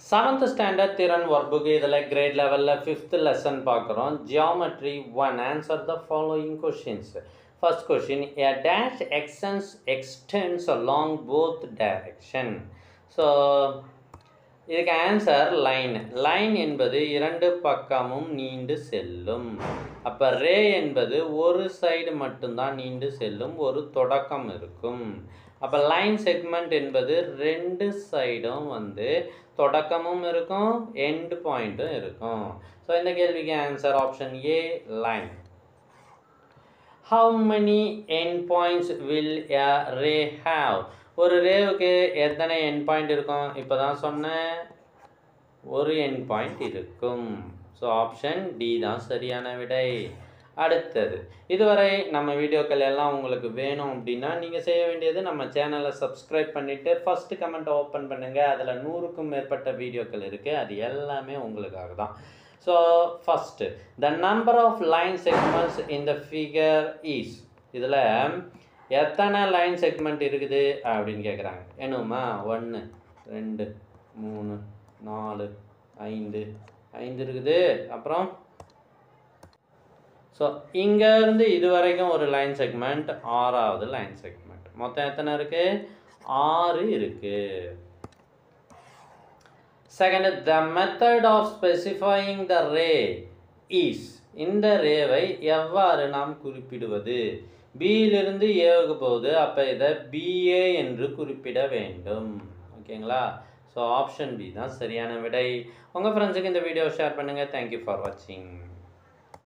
7th standard திறன் workbook இதில் grade levelல 5th lesson பார்க்குறோம். Geometry 1. Answer the following questions. First question, a dash extends along both direction. So இதுக்கு answer line. Line என்பது இரண்டு பக்கமும் நீண்டு செல்லும். அப்போ ரே என்பது ஒரு சைடு மட்டும்தான் நீண்டு செல்லும், ஒரு தொடக்கம் இருக்கும். அப்போ லைன் செக்மெண்ட் என்பது ரெண்டு சைடும் தொடக்கமும் இருக்கும், எண்ட் பாயிண்ட்டும் இருக்கும். ஸோ இந்த கேள்விக்கு answer option A, line. How many end points will a ray have? ஒரு ரேவுக்கு எத்தனை எண்ட் பாயிண்ட் இருக்கும்? இப்போ தான் சொன்னேன், ஒரு எண்ட் பாயிண்ட் இருக்கும். ஸோ ஆப்ஷன் டி தான் சரியான விடை. அடுத்தது, இதுவரை நம்ம வீடியோக்கள் எல்லாம் உங்களுக்கு வேணும் அப்படின்னா நீங்கள் செய்ய வேண்டியது நம்ம சேனலை சப்ஸ்கிரைப் பண்ணிவிட்டு ஃபஸ்ட்டு கமெண்ட்டை ஓப்பன் பண்ணுங்கள். அதில் 100க்கும் மேற்பட்ட வீடியோக்கள் இருக்குது, அது எல்லாமே உங்களுக்காக தான். So first, the number of line segments in the figure is. இதில் எத்தனை லைன் செக்மெண்ட் இருக்குது அப்படின்னு கேட்குறாங்க. என்னமா 1 2 3 4 5 5 இருக்குது. அப்புறம் ஸோ இங்கேருந்து இது வரைக்கும் ஒரு லைன் செக்மெண்ட், 6வது லைன் செக்மெண்ட். மொத்தம் எத்தனை இருக்குது? 6 இருக்குது. Second, the method of specifying the ray is. இந்த ரேவை எவ்வாறு நாம் குறிப்பிடுவது? பியிலிருந்து ஏவுக்கு போகுது, அப்போ இதை பிஏ என்று குறிப்பிட வேண்டும். ஓகேங்களா? ஸோ ஆப்ஷன் பி தான் சரியான விடை. உங்கள் ஃப்ரெண்ட்ஸுக்கு இந்த வீடியோ ஷேர் பண்ணுங்கள். தேங்க்யூ ஃபார் வாட்சிங்.